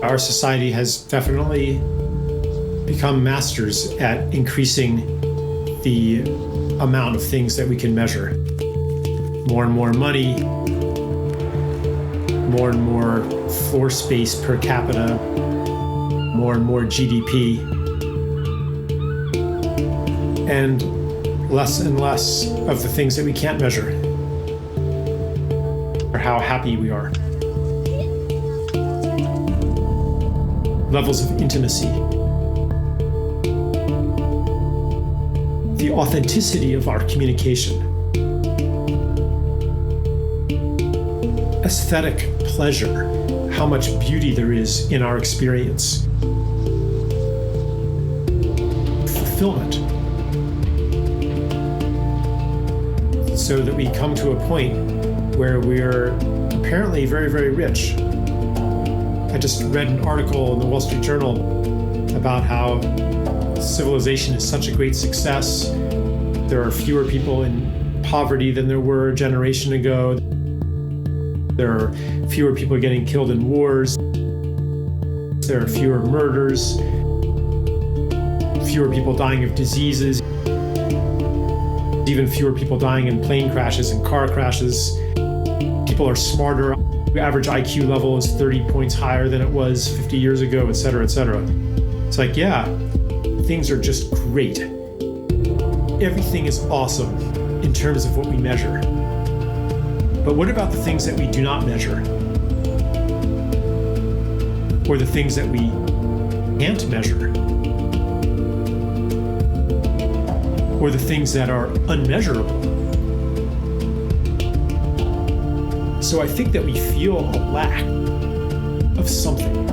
Our society has definitely become masters at increasing the amount of things that we can measure. More and more money, more and more floor space per capita, more and more GDP, and less of the things that we can't measure, or how happy we are. Levels of intimacy. The authenticity of our communication. Aesthetic pleasure, how much beauty there is in our experience. Fulfillment. So that we come to a point where we're apparently very, very rich. I just read an article in the Wall Street Journal about how civilization is such a great success. There are fewer people in poverty than there were a generation ago. There are fewer people getting killed in wars. There are fewer murders, fewer people dying of diseases, even fewer people dying in plane crashes and car crashes. People are smarter. The average IQ level is 30 points higher than it was 50 years ago, et cetera, et cetera. It's like, yeah, things are just great. Everything is awesome in terms of what we measure. But what about the things that we do not measure? Or the things that we can't measure? Or the things that are unmeasurable? So I think that we feel a lack of something,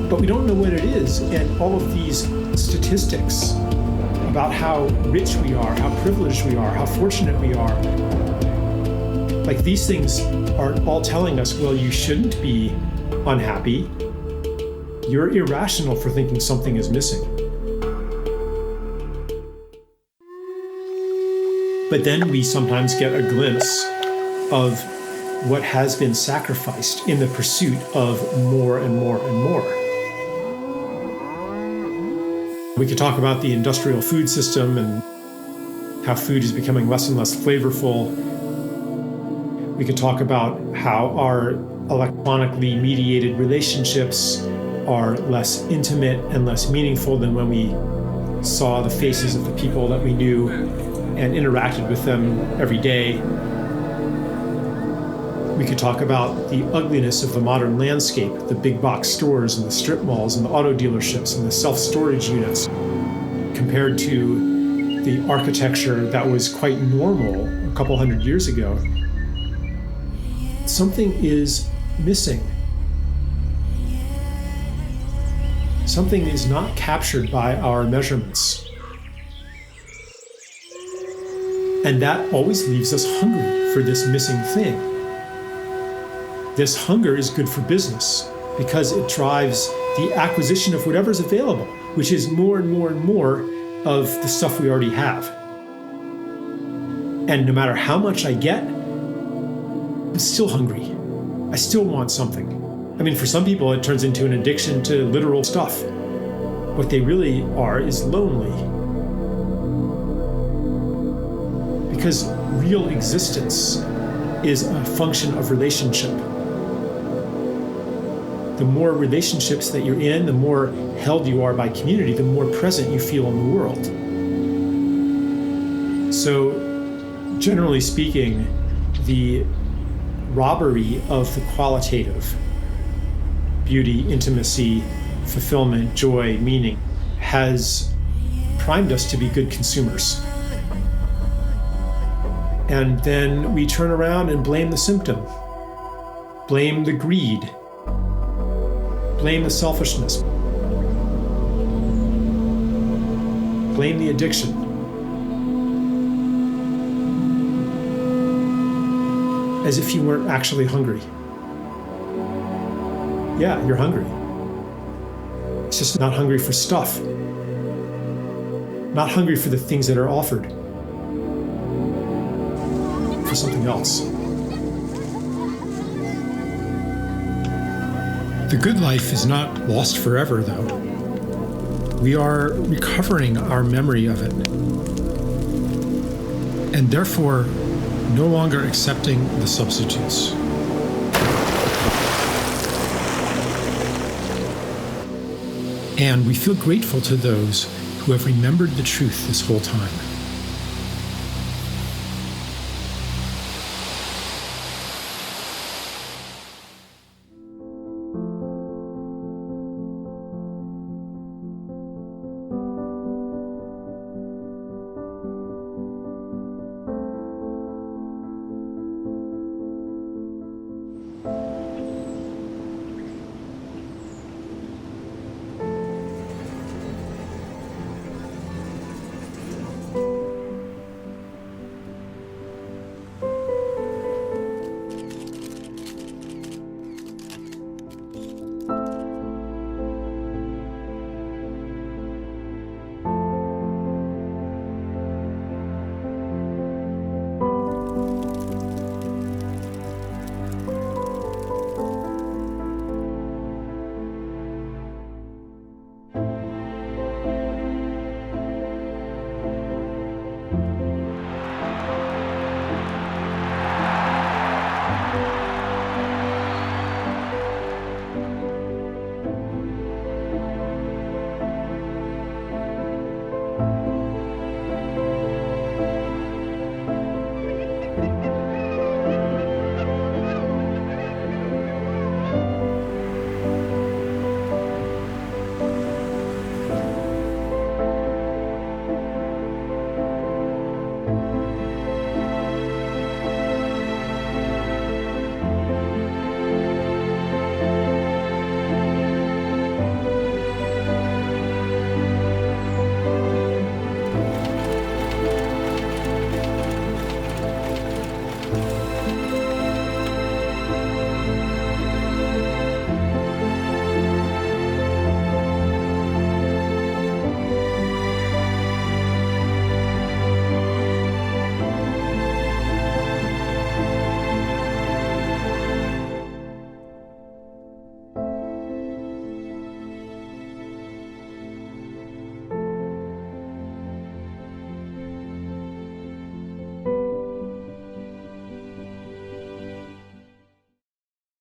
but we don't know what it is. And all of these statistics about how rich we are, how privileged we are, how fortunate we are, like these things are all telling us, well, you shouldn't be unhappy. You're irrational for thinking something is missing. But then we sometimes get a glimpse of what has been sacrificed in the pursuit of more and more and more. We could talk about the industrial food system and how food is becoming less and less flavorful. We could talk about how our electronically mediated relationships are less intimate and less meaningful than when we saw the faces of the people that we knew and interacted with them every day. We could talk about the ugliness of the modern landscape, the big box stores and the strip malls and the auto dealerships and the self-storage units, compared to the architecture that was quite normal a couple hundred years ago. Something is missing. Something is not captured by our measurements. And that always leaves us hungry for this missing thing. This hunger is good for business because it drives the acquisition of whatever's available, which is more and more and more of the stuff we already have. And no matter how much I get, I'm still hungry. I still want something. I mean, for some people, it turns into an addiction to literal stuff. What they really are is lonely. Because real existence is a function of relationship. The more relationships that you're in, the more held you are by community, the more present you feel in the world. So, generally speaking, the robbery of the qualitative, beauty, intimacy, fulfillment, joy, meaning, has primed us to be good consumers. And then we turn around and blame the symptom, blame the greed, blame the selfishness, blame the addiction. As if you weren't actually hungry. Yeah, you're hungry. It's just not hungry for stuff. Not hungry for the things that are offered. For something else. The good life is not lost forever, though. We are recovering our memory of it, and therefore no longer accepting the substitutes. And we feel grateful to those who have remembered the truth this whole time.